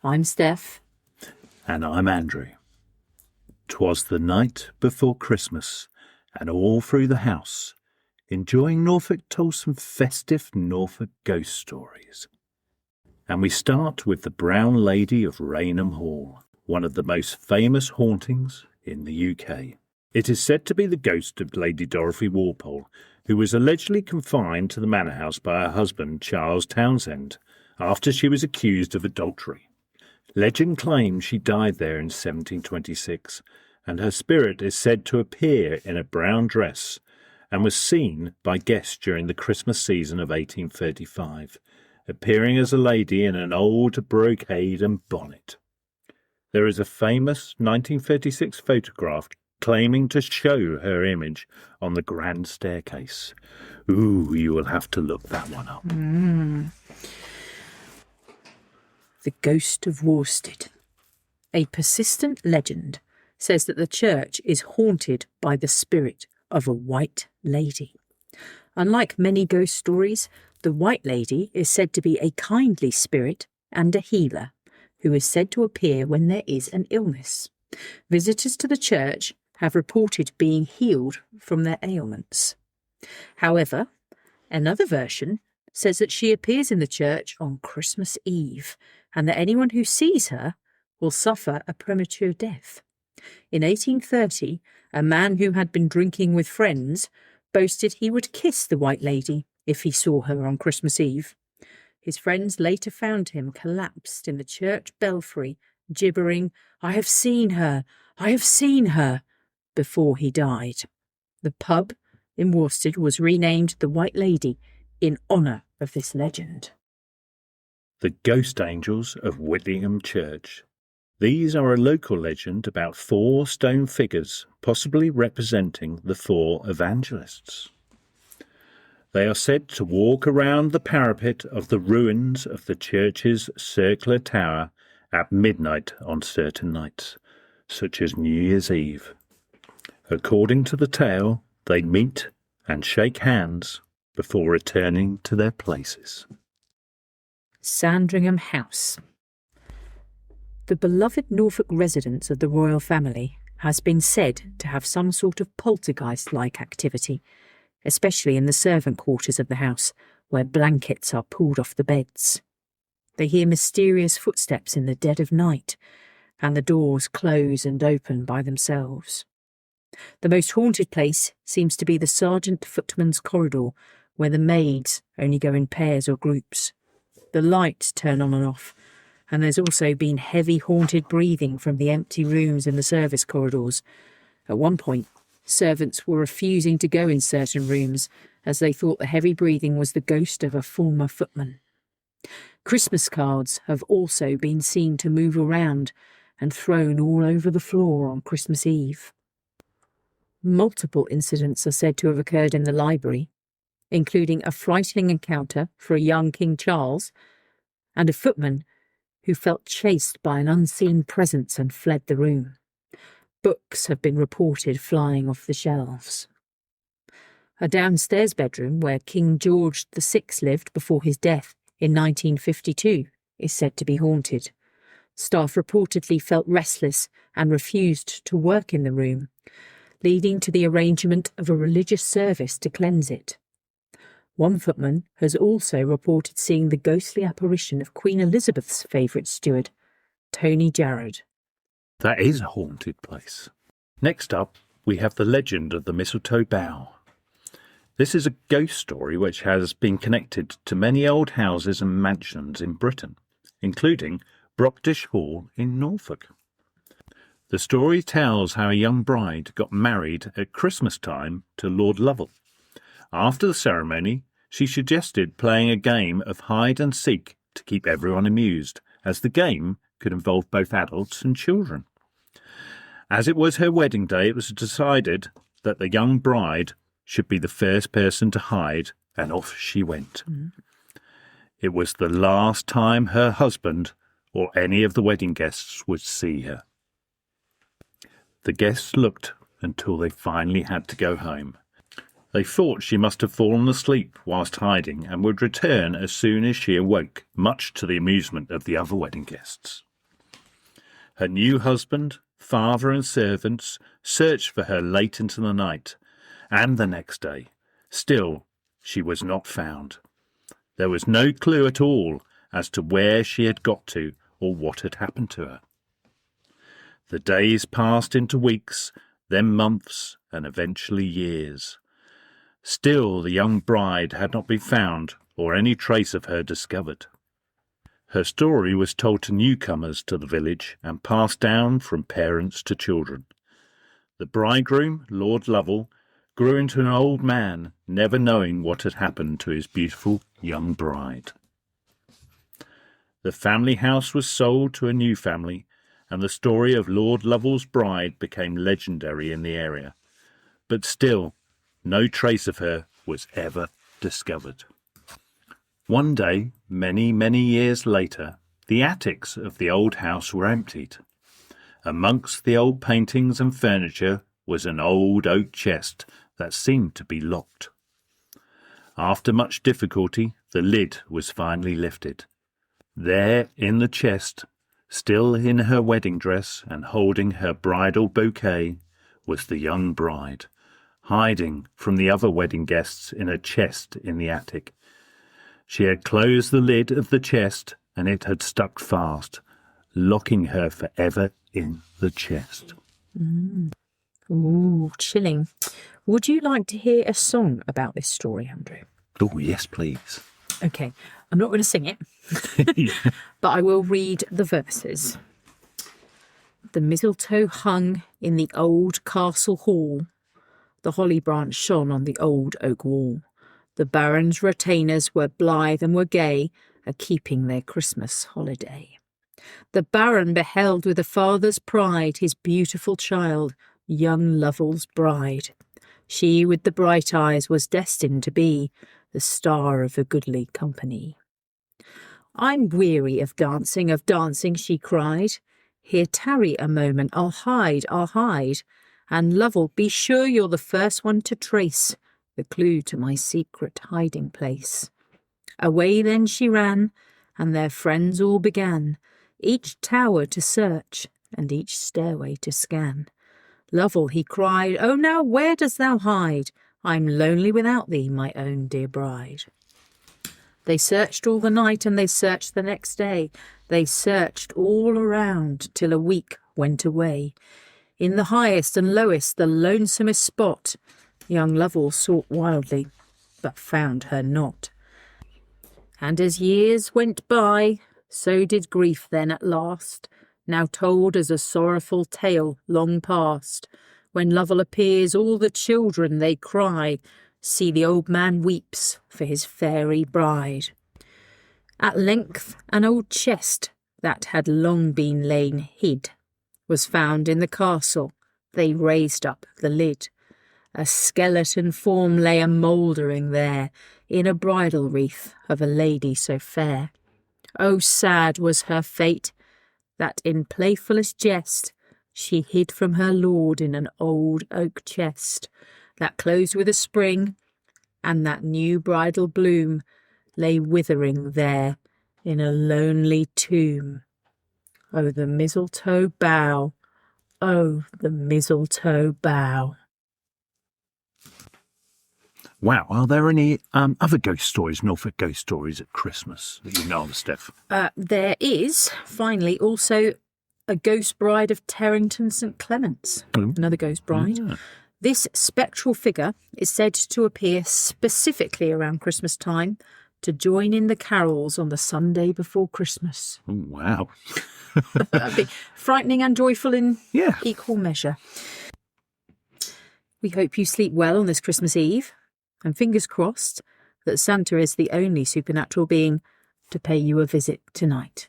I'm Steph. And I'm Andrew. 'Twas the night before Christmas, and all through the house, enjoying Norfolk told some festive Norfolk ghost stories. And we start with the Brown Lady of Rainham Hall, one of the most famous hauntings in the UK. It is said to be the ghost of Lady Dorothy Walpole, who was allegedly confined to the manor house by her husband Charles Townshend after she was accused of adultery. Legend claims she died there in 1726, and her spirit is said to appear in a brown dress and was seen by guests during the Christmas season of 1835, appearing as a lady in an old brocade and bonnet. There is a famous 1936 photograph claiming to show her image on the grand staircase. Ooh, you will have to look that one up. The Ghost of Worsted. A persistent legend says that the church is haunted by the spirit of a white lady. Unlike many ghost stories, the White Lady is said to be a kindly spirit and a healer who is said to appear when there is an illness. Visitors to the church have reported being healed from their ailments. However, another version says that she appears in the church on Christmas Eve and that anyone who sees her will suffer a premature death. In 1830, a man who had been drinking with friends boasted he would kiss the White Lady if he saw her on Christmas Eve. His friends later found him collapsed in the church belfry, gibbering, "I have seen her, I have seen her," before he died. The pub in Worsted was renamed the White Lady in honour of this legend. The Ghost Angels of Whittingham Church. These are a local legend about 4 stone figures, possibly representing the 4 evangelists. They are said to walk around the parapet of the ruins of the church's circular tower at midnight on certain nights, such as New Year's Eve. According to the tale, they meet and shake hands before returning to their places. Sandringham House. The beloved Norfolk residence of the royal family has been said to have some sort of poltergeist-like activity, especially in the servant quarters of the house, where blankets are pulled off the beds. They hear mysterious footsteps in the dead of night, and the doors close and open by themselves. The most haunted place seems to be the sergeant footman's corridor, where the maids only go in pairs or groups. The lights turn on and off, and there's also been heavy haunted breathing from the empty rooms in the service corridors. At one point, servants were refusing to go in certain rooms as they thought the heavy breathing was the ghost of a former footman. Christmas cards have also been seen to move around and thrown all over the floor on Christmas Eve. Multiple incidents are said to have occurred in the library, including a frightening encounter for a young King Charles and a footman who felt chased by an unseen presence and fled the room. Books have been reported flying off the shelves. A downstairs bedroom where King George VI lived before his death in 1952 is said to be haunted. Staff reportedly felt restless and refused to work in the room, leading to the arrangement of a religious service to cleanse it. One footman has also reported seeing the ghostly apparition of Queen Elizabeth's favourite steward, Tony Jarrod. That is a haunted place. Next up, we have the legend of the Mistletoe Bough. This is a ghost story which has been connected to many old houses and mansions in Britain, including Brockdish Hall in Norfolk. The story tells how a young bride got married at Christmas time to Lord Lovell. After the ceremony, she suggested playing a game of hide and seek to keep everyone amused, as the game could involve both adults and children. As it was her wedding day, it was decided that the young bride should be the first person to hide, and off she went. It was the last time her husband or any of the wedding guests would see her. The guests looked until they finally had to go home. They thought she must have fallen asleep whilst hiding and would return as soon as she awoke, much to the amusement of the other wedding guests. Her new husband, father and servants searched for her late into the night and the next day. Still, she was not found. There was no clue at all as to where she had got to or what had happened to her. The days passed into weeks, then months, and eventually years. Still, the young bride had not been found or any trace of her discovered. Her story was told to newcomers to the village and passed down from parents to children. The bridegroom, Lord Lovell, grew into an old man, never knowing what had happened to his beautiful young bride. The family house was sold to a new family, and the story of Lord Lovell's bride became legendary in the area. But still, no trace of her was ever discovered. One day, many, many years later, the attics of the old house were emptied. Amongst the old paintings and furniture was an old oak chest that seemed to be locked. After much difficulty, the lid was finally lifted. There, in the chest, still in her wedding dress and holding her bridal bouquet, was the young bride, hiding from the other wedding guests in a chest in the attic. She had closed the lid of the chest, and it had stuck fast, locking her forever in the chest. Ooh, chilling. Would you like to hear a song about this story, Andrew? Oh, yes, please. Okay, I'm not going to sing it, but I will read the verses. The mistletoe hung in the old castle hall. The holly branch shone on the old oak wall. The baron's retainers were blithe and were gay, a-keeping their Christmas holiday. The baron beheld with a father's pride his beautiful child, young Lovell's bride. She with the bright eyes was destined to be the star of a goodly company. I'm weary of dancing, she cried. Here tarry a moment, I'll hide. And Lovell, be sure you're the first one to trace the clue to my secret hiding place. Away then she ran, and their friends all began, each tower to search, and each stairway to scan. Lovell, he cried, oh now where dost thou hide? I'm lonely without thee, my own dear bride. They searched all the night, and they searched the next day. They searched all around, till a week went away. In the highest and lowest, the lonesomest spot, young Lovell sought wildly, but found her not. And as years went by, so did grief then at last, now told as a sorrowful tale long past. When Lovell appears, all the children they cry, see the old man weeps for his fairy bride. At length an old chest that had long been lain hid was found in the castle. They raised up the lid. A skeleton form lay a-mouldering there, in a bridal wreath of a lady so fair. Oh, sad was her fate, that in playfullest jest she hid from her lord in an old oak chest, that closed with a spring, and that new bridal bloom lay withering there in a lonely tomb. Oh, the mistletoe bough, oh, the mistletoe bough. Wow, are there any other ghost stories, Norfolk ghost stories at Christmas that you know of, Steph? There is, finally, also a ghost bride of Terrington St Clement's, another ghost bride. Yeah. This spectral figure is said to appear specifically around Christmas time to join in the carols on the Sunday before Christmas. Oh, wow. That'd be frightening and joyful in equal measure. We hope you sleep well on this Christmas Eve, and fingers crossed that Santa is the only supernatural being to pay you a visit tonight.